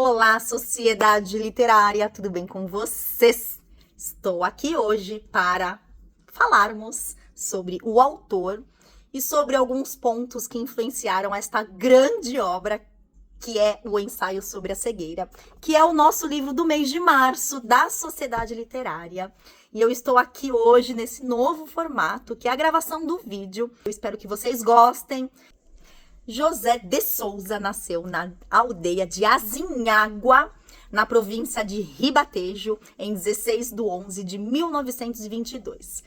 Olá, sociedade literária, tudo bem com vocês? Estou aqui hoje para falarmos sobre o autor e sobre alguns pontos que influenciaram esta grande obra, que é o Ensaio sobre a Cegueira, que é o nosso livro do mês de março da Sociedade Literária. E eu estou aqui hoje nesse novo formato, que é a gravação do vídeo. Eu espero que vocês gostem. José de Souza nasceu na aldeia de Azinhágua, na província de Ribatejo, em 16 de 11 de 1922.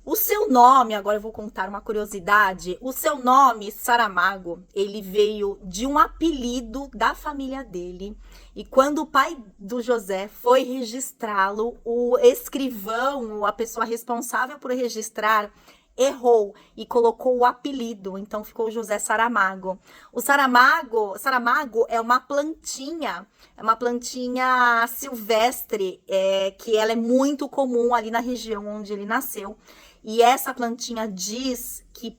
O seu nome, agora eu vou contar uma curiosidade, o seu nome, Saramago, ele veio de um apelido da família dele. E quando o pai do José foi registrá-lo, o escrivão, a pessoa responsável por registrar, errou e colocou o apelido, então ficou José Saramago. O Saramago é uma plantinha silvestre, que ela é muito comum ali na região onde ele nasceu. E essa plantinha diz que,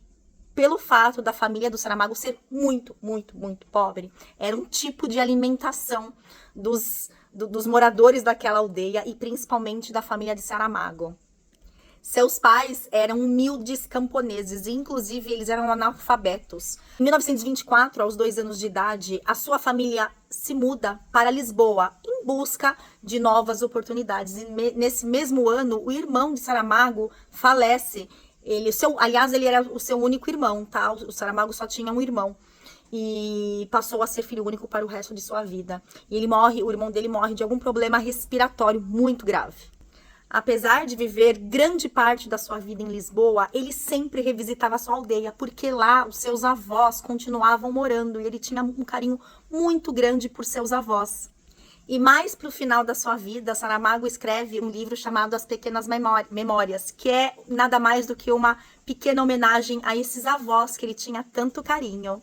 pelo fato da família do Saramago ser muito, muito, muito pobre, era um tipo de alimentação dos moradores daquela aldeia e principalmente da família de Saramago. Seus pais eram humildes camponeses e, inclusive, eles eram analfabetos. Em 1924, aos 2 anos de idade, a sua família se muda para Lisboa em busca de novas oportunidades. E nesse mesmo ano, o irmão de Saramago falece. Ele era o seu único irmão, tá? O Saramago só tinha um irmão. E passou a ser filho único para o resto de sua vida. E o irmão dele morre de algum problema respiratório muito grave. Apesar de viver grande parte da sua vida em Lisboa, ele sempre revisitava a sua aldeia, porque lá os seus avós continuavam morando e ele tinha um carinho muito grande por seus avós. E mais para o final da sua vida, Saramago escreve um livro chamado As Pequenas Memórias, que é nada mais do que uma pequena homenagem a esses avós que ele tinha tanto carinho.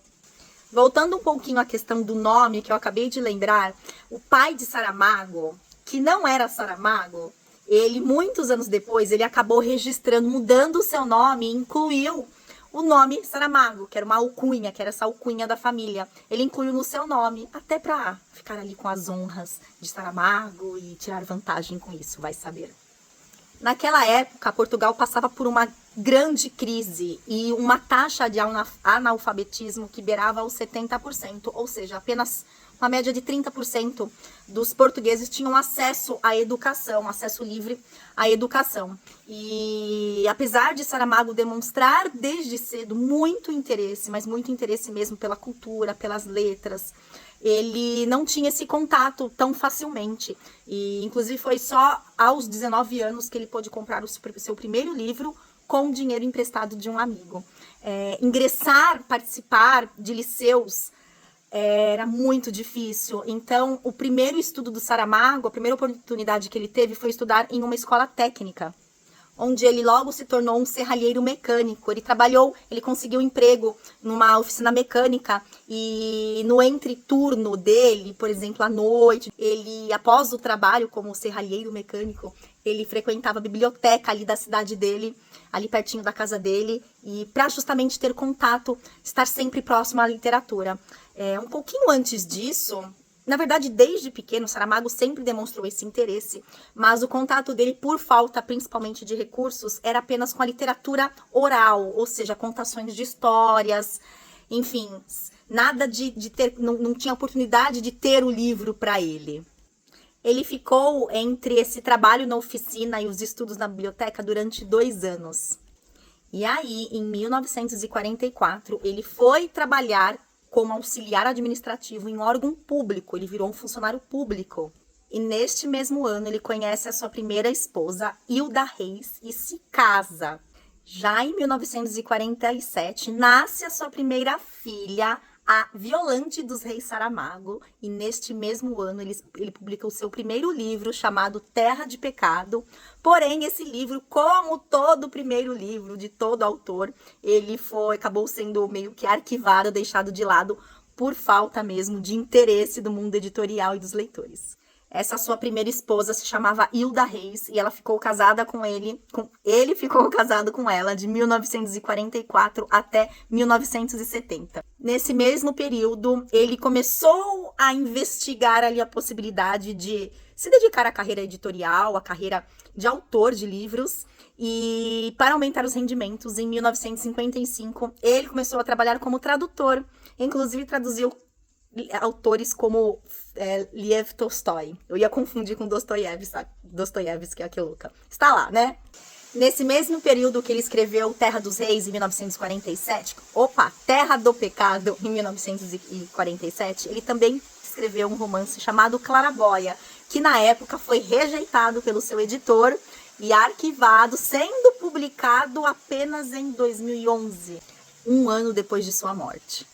Voltando um pouquinho à questão do nome, que eu acabei de lembrar, o pai de Saramago, que não era Saramago, ele, muitos anos depois, ele acabou registrando, mudando o seu nome e incluiu o nome Saramago, que era uma alcunha, que era essa alcunha da família. Ele incluiu no seu nome, até para ficar ali com as honras de Saramago e tirar vantagem com isso, vai saber. Naquela época, Portugal passava por uma grande crise e uma taxa de analfabetismo que beirava os 70%, ou seja, apenas uma média de 30% dos portugueses tinham acesso à educação, acesso livre à educação. E apesar de Saramago demonstrar desde cedo muito interesse, mas muito interesse mesmo pela cultura, pelas letras, ele não tinha esse contato tão facilmente. E inclusive foi só aos 19 anos que ele pôde comprar o seu primeiro livro com dinheiro emprestado de um amigo. Participar de liceus era muito difícil. Então, o primeiro estudo do Saramago, a primeira oportunidade que ele teve foi estudar em uma escola técnica, onde ele logo se tornou um serralheiro mecânico. Ele conseguiu emprego numa oficina mecânica e no entreturno dele, por exemplo, à noite, ele, após o trabalho como serralheiro mecânico, ele frequentava a biblioteca ali da cidade dele, ali pertinho da casa dele, e para justamente ter contato, estar sempre próximo à literatura. Um pouquinho antes disso, na verdade, desde pequeno, Saramago sempre demonstrou esse interesse, mas o contato dele, por falta principalmente de recursos, era apenas com a literatura oral, ou seja, contações de histórias, enfim, nada de ter, não tinha oportunidade de ter o livro para ele. Ele ficou entre esse trabalho na oficina e os estudos na biblioteca durante 2 anos. E aí, em 1944, ele foi trabalhar como auxiliar administrativo em um órgão público. Ele virou um funcionário público. E neste mesmo ano, ele conhece a sua primeira esposa, Hilda Reis, e se casa. Já em 1947, nasce a sua primeira filha, a Violante dos Reis Saramago, e neste mesmo ano ele publica o seu primeiro livro, chamado Terra de Pecado. Porém, esse livro, como todo primeiro livro de todo autor, acabou sendo meio que arquivado, deixado de lado, por falta mesmo de interesse do mundo editorial e dos leitores. Essa sua primeira esposa se chamava Hilda Reis e ela ficou casada com ele, ele ficou casado com ela de 1944 até 1970. Nesse mesmo período, ele começou a investigar ali a possibilidade de se dedicar à carreira editorial, à carreira de autor de livros, e para aumentar os rendimentos, em 1955, ele começou a trabalhar como tradutor, inclusive traduziu autores como Lev Tolstói. Eu ia confundir com Dostoiévski, que louca. Está lá, né? Nesse mesmo período que ele escreveu Terra dos Reis, em 1947, Terra do Pecado, em 1947, ele também escreveu um romance chamado Claraboia, que na época foi rejeitado pelo seu editor e arquivado, sendo publicado apenas em 2011, um ano depois de sua morte.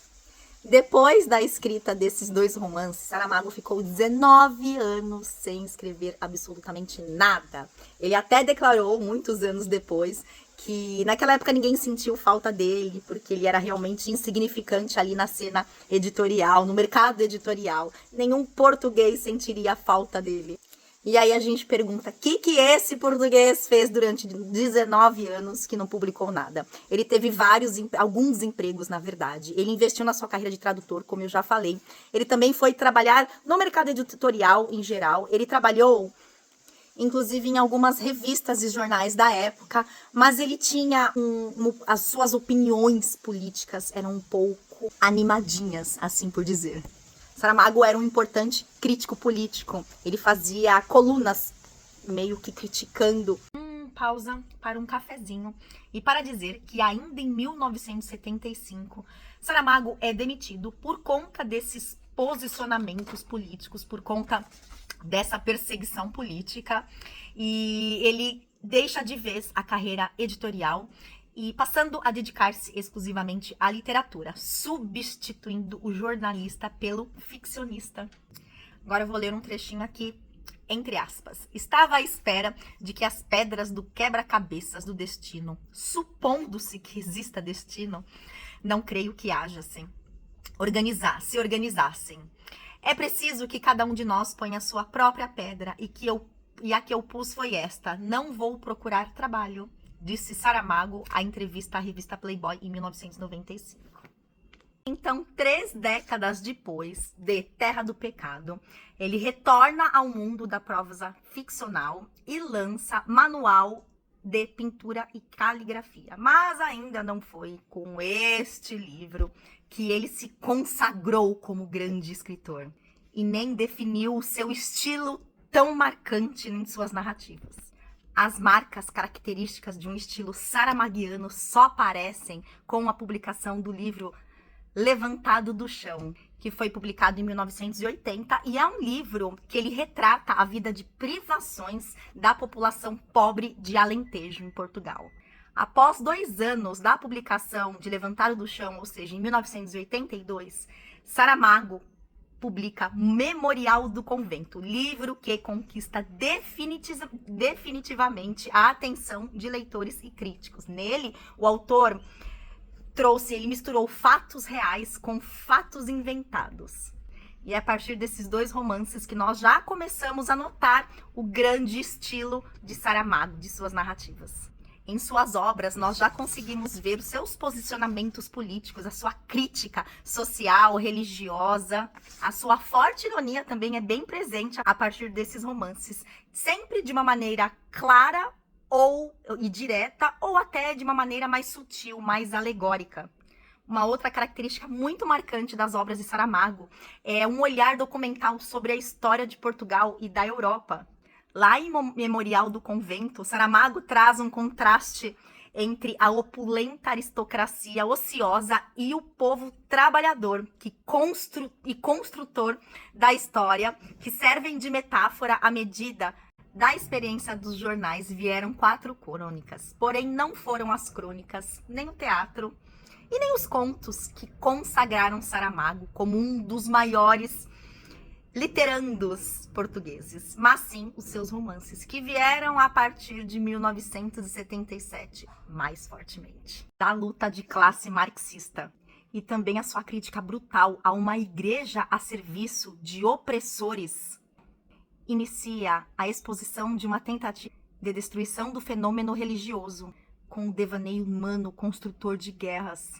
Depois da escrita desses dois romances, Saramago ficou 19 anos sem escrever absolutamente nada. Ele até declarou, muitos anos depois, que naquela época ninguém sentiu falta dele, porque ele era realmente insignificante ali na cena editorial, no mercado editorial. Nenhum português sentiria falta dele. E aí a gente pergunta, o que esse português fez durante 19 anos que não publicou nada? Ele teve alguns empregos, na verdade. Ele investiu na sua carreira de tradutor, como eu já falei. Ele também foi trabalhar no mercado editorial em geral. Ele trabalhou, inclusive, em algumas revistas e jornais da época, mas ele tinha as suas opiniões políticas eram um pouco animadinhas, assim por dizer. Saramago era um importante crítico político. Ele fazia colunas meio que criticando. Pausa para um cafezinho. E para dizer que ainda em 1975, Saramago é demitido por conta desses posicionamentos políticos, por conta dessa perseguição política. E ele deixa de vez a carreira editorial e passando a dedicar-se exclusivamente à literatura, substituindo o jornalista pelo ficcionista. Agora eu vou ler um trechinho aqui, entre aspas. Estava à espera de que as pedras do quebra-cabeças do destino, supondo-se que exista destino, não creio que haja, sim, se organizassem. É preciso que cada um de nós ponha a sua própria pedra e a que eu pus foi esta: não vou procurar trabalho, disse Saramago à entrevista à revista Playboy em 1995. Então, 3 décadas depois de Terra do Pecado, ele retorna ao mundo da prosa ficcional e lança Manual de Pintura e Caligrafia. Mas ainda não foi com este livro que ele se consagrou como grande escritor e nem definiu o seu estilo tão marcante em suas narrativas. As marcas características de um estilo saramaguiano só aparecem com a publicação do livro Levantado do Chão, que foi publicado em 1980 e é um livro que ele retrata a vida de privações da população pobre de Alentejo, em Portugal. Após 2 anos da publicação de Levantado do Chão, ou seja, em 1982, Saramago publica Memorial do Convento, livro que conquista definitivamente a atenção de leitores e críticos. Nele, o autor ele misturou fatos reais com fatos inventados. E é a partir desses 2 romances que nós já começamos a notar o grande estilo de Saramago, de suas narrativas. Em suas obras, nós já conseguimos ver os seus posicionamentos políticos, a sua crítica social, religiosa. A sua forte ironia também é bem presente a partir desses romances, sempre de uma maneira clara e direta, ou até de uma maneira mais sutil, mais alegórica. Uma outra característica muito marcante das obras de Saramago é um olhar documental sobre a história de Portugal e da Europa. Lá em Memorial do Convento, Saramago traz um contraste entre a opulenta aristocracia ociosa e o povo trabalhador e construtor da história, que servem de metáfora à medida da experiência dos jornais. Vieram 4 crônicas, porém não foram as crônicas, nem o teatro e nem os contos que consagraram Saramago como um dos maiores literandos portugueses, mas sim os seus romances, que vieram a partir de 1977, mais fortemente, da luta de classe marxista, e também a sua crítica brutal a uma igreja a serviço de opressores. inicia a exposição de uma tentativa de destruição do fenômeno religioso, com o devaneio humano construtor de guerras.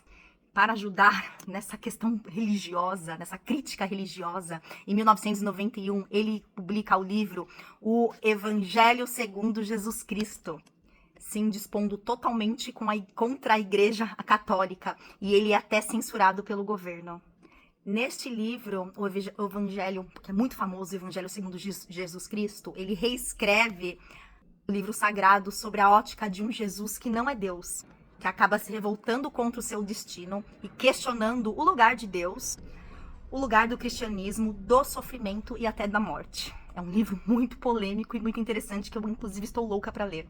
Para ajudar nessa questão religiosa, nessa crítica religiosa, em 1991, ele publica o livro O Evangelho segundo Jesus Cristo, se indispondo totalmente contra a Igreja Católica, e ele é até censurado pelo governo. Neste livro, o Evangelho, que é muito famoso, o Evangelho segundo Jesus Cristo, ele reescreve o livro sagrado sobre a ótica de um Jesus que não é Deus, que acaba se revoltando contra o seu destino e questionando o lugar de Deus, o lugar do cristianismo, do sofrimento e até da morte. É um livro muito polêmico e muito interessante que eu, inclusive, estou louca para ler.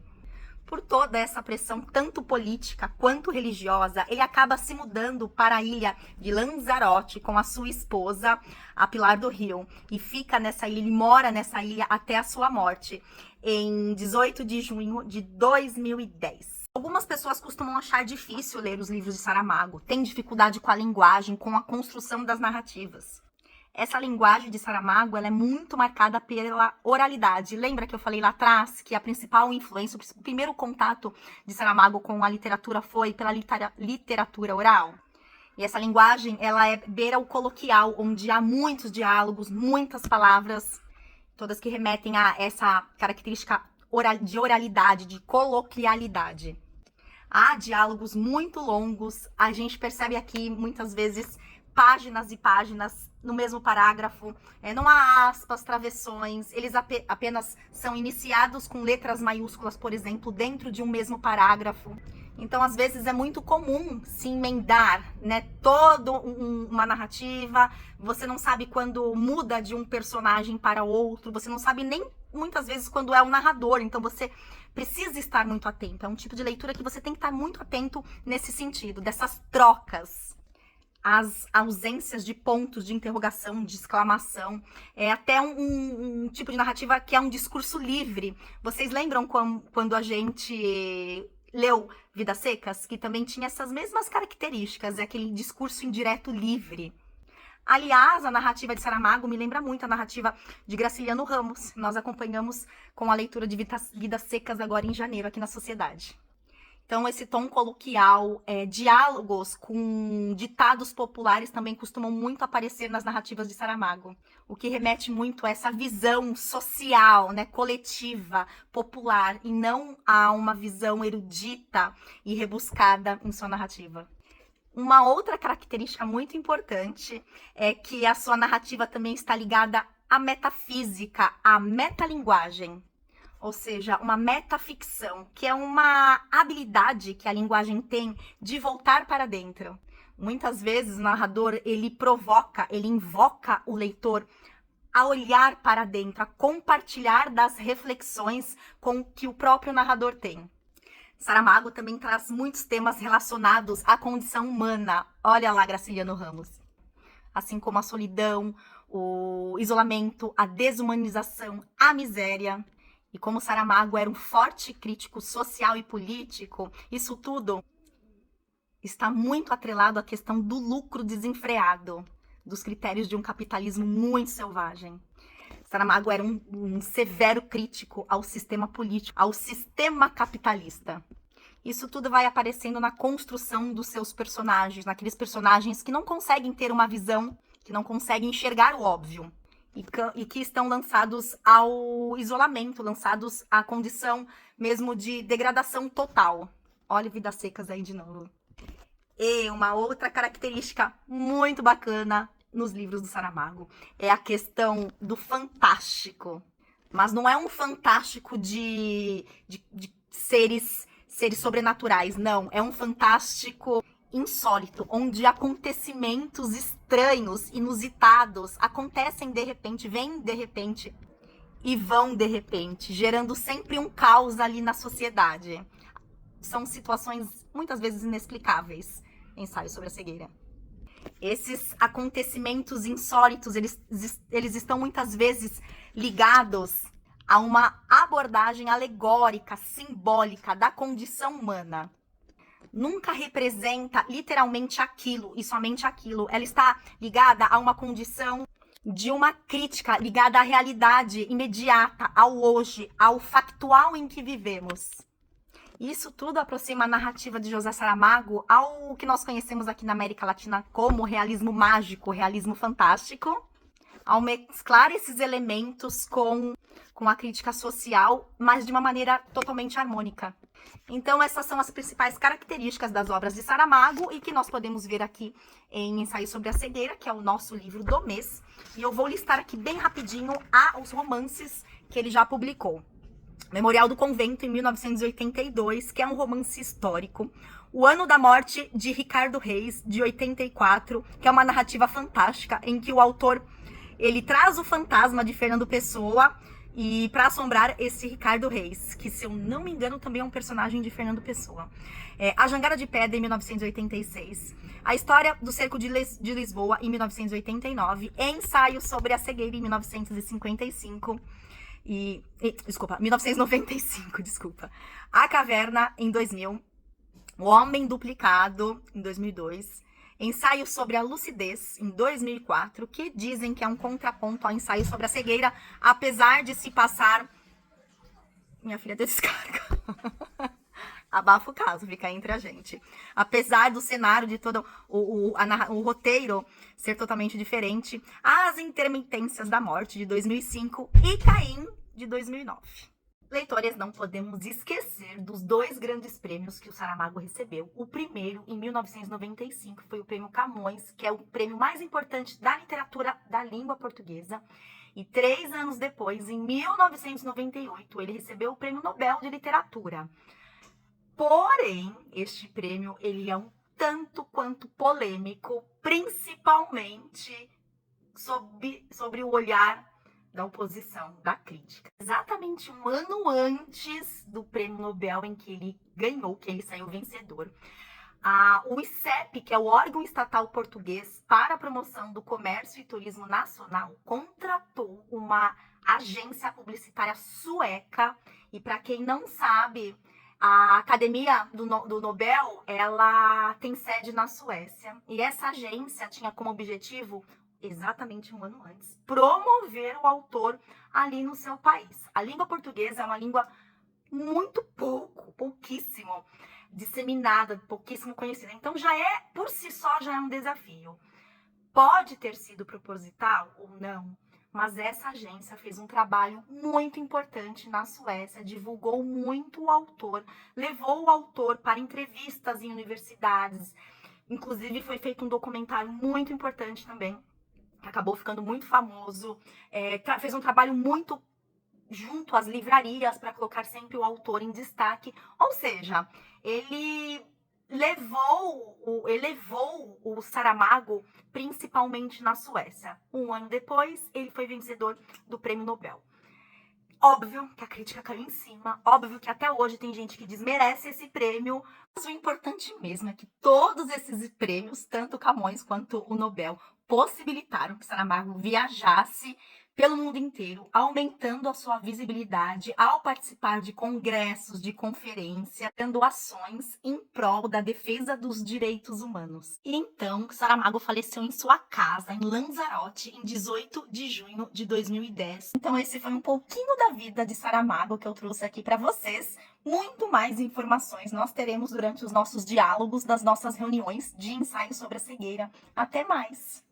Por toda essa pressão, tanto política quanto religiosa, ele acaba se mudando para a ilha de Lanzarote com a sua esposa, a Pilar do Rio, e fica nessa ilha, ele mora nessa ilha até a sua morte, em 18 de junho de 2010. Algumas pessoas costumam achar difícil ler os livros de Saramago, têm dificuldade com a linguagem, com a construção das narrativas. Essa linguagem de Saramago, ela é muito marcada pela oralidade. Lembra que eu falei lá atrás que a principal influência, o primeiro contato de Saramago com a literatura foi pela literatura oral? E essa linguagem, ela beira o coloquial, onde há muitos diálogos, muitas palavras, todas que remetem a essa característica de oralidade, de coloquialidade. Há diálogos muito longos, a gente percebe aqui muitas vezes páginas e páginas no mesmo parágrafo, não há aspas, travessões, eles apenas são iniciados com letras maiúsculas, por exemplo, dentro de um mesmo parágrafo. Então, às vezes, é muito comum se emendar, toda uma narrativa, você não sabe quando muda de um personagem para outro, você não sabe nem, muitas vezes, quando é o narrador, então você precisa estar muito atento. É um tipo de leitura que você tem que estar muito atento nesse sentido, dessas trocas, as ausências de pontos de interrogação, de exclamação, é até um tipo de narrativa que é um discurso livre. Vocês lembram quando a gente leu Vidas Secas, que também tinha essas mesmas características, é aquele discurso indireto livre. Aliás, a narrativa de Saramago me lembra muito a narrativa de Graciliano Ramos. Nós acompanhamos com a leitura de Vidas Secas agora em janeiro, aqui na Sociedade. Então, esse tom coloquial, diálogos com ditados populares também costumam muito aparecer nas narrativas de Saramago, o que remete muito a essa visão social, coletiva, popular, e não a uma visão erudita e rebuscada em sua narrativa. Uma outra característica muito importante é que a sua narrativa também está ligada à metafísica, à metalinguagem. Ou seja, uma metaficção, que é uma habilidade que a linguagem tem de voltar para dentro. Muitas vezes o narrador, ele invoca o leitor a olhar para dentro, a compartilhar das reflexões com que o próprio narrador tem. Saramago também traz muitos temas relacionados à condição humana. Olha lá, Graciliano Ramos. Assim como a solidão, o isolamento, a desumanização, a miséria. E como Saramago era um forte crítico social e político, isso tudo está muito atrelado à questão do lucro desenfreado, dos critérios de um capitalismo muito selvagem. Saramago era um severo crítico ao sistema político, ao sistema capitalista. Isso tudo vai aparecendo na construção dos seus personagens, naqueles personagens que não conseguem ter uma visão, que não conseguem enxergar o óbvio. E que estão lançados ao isolamento, lançados à condição mesmo de degradação total. Olha Vidas Secas aí de novo. E uma outra característica muito bacana nos livros do Saramago é a questão do fantástico. Mas não é um fantástico de seres sobrenaturais, não. É um fantástico insólito, onde acontecimentos estranhos, inusitados, acontecem de repente, vêm de repente e vão de repente, gerando sempre um caos ali na sociedade. São situações muitas vezes inexplicáveis. Ensaio sobre a cegueira. Esses acontecimentos insólitos, eles estão muitas vezes ligados a uma abordagem alegórica, simbólica da condição humana. Nunca representa literalmente aquilo e somente aquilo. Ela está ligada a uma condição de uma crítica ligada à realidade imediata, ao hoje, ao factual em que vivemos. Isso tudo aproxima a narrativa de José Saramago ao que nós conhecemos aqui na América Latina como realismo mágico, realismo fantástico, ao mesclar esses elementos com a crítica social, mas de uma maneira totalmente harmônica. Então, essas são as principais características das obras de Saramago e que nós podemos ver aqui em Ensaio sobre a Cegueira, que é o nosso livro do mês. E eu vou listar aqui bem rapidinho os romances que ele já publicou. Memorial do Convento, em 1982, que é um romance histórico. O Ano da Morte, de Ricardo Reis, de 84, que é uma narrativa fantástica, em que o autor ele traz o fantasma de Fernando Pessoa e para assombrar esse Ricardo Reis, que, se eu não me engano, também é um personagem de Fernando Pessoa. A Jangada de Pedra, em 1986. A História do Cerco de Lisboa, em 1989. Ensaio sobre a Cegueira, em 1955. 1995, desculpa. A Caverna, em 2000. O Homem Duplicado, em 2002. Ensaio sobre a Lucidez, em 2004, que dizem que é um contraponto ao Ensaio sobre a Cegueira, apesar de se passar... Minha filha deu descarga. Abafa o caso, fica entre a gente. Apesar do cenário de todo o roteiro ser totalmente diferente, As Intermitências da Morte, de 2005, e Caim, de 2009. Leitores, não podemos esquecer dos 2 grandes prêmios que o Saramago recebeu. O primeiro, em 1995, foi o Prêmio Camões, que é o prêmio mais importante da literatura da língua portuguesa. E 3 anos depois, em 1998, ele recebeu o Prêmio Nobel de Literatura. Porém, este prêmio ele é um tanto quanto polêmico, principalmente sobre o olhar da oposição, da crítica. Exatamente um ano antes do Prêmio Nobel em que ele ganhou, que ele saiu vencedor, o ICEP, que é o órgão estatal português para a promoção do comércio e turismo nacional, contratou uma agência publicitária sueca. E para quem não sabe, a Academia do Nobel, ela tem sede na Suécia. E essa agência tinha como objetivo, exatamente um ano antes, promover o autor ali no seu país. A língua portuguesa é uma língua muito pouquíssimo disseminada, pouquíssimo conhecida. Então, por si só, já é um desafio. Pode ter sido proposital ou não, mas essa agência fez um trabalho muito importante na Suécia, divulgou muito o autor, levou o autor para entrevistas em universidades. Inclusive, foi feito um documentário muito importante também, que acabou ficando muito famoso. Fez um trabalho muito junto às livrarias para colocar sempre o autor em destaque. Ou seja, ele elevou o Saramago principalmente na Suécia. Um ano depois, ele foi vencedor do Prêmio Nobel. Óbvio que a crítica caiu em cima, óbvio que até hoje tem gente que desmerece esse prêmio, mas o importante mesmo é que todos esses prêmios, tanto o Camões quanto o Nobel, possibilitaram que Saramago viajasse pelo mundo inteiro, aumentando a sua visibilidade ao participar de congressos, de conferências, dando ações em prol da defesa dos direitos humanos. E então, Saramago faleceu em sua casa, em Lanzarote, em 18 de junho de 2010. Então, esse foi um pouquinho da vida de Saramago que eu trouxe aqui para vocês. Muito mais informações nós teremos durante os nossos diálogos, das nossas reuniões de ensaio sobre a cegueira. Até mais!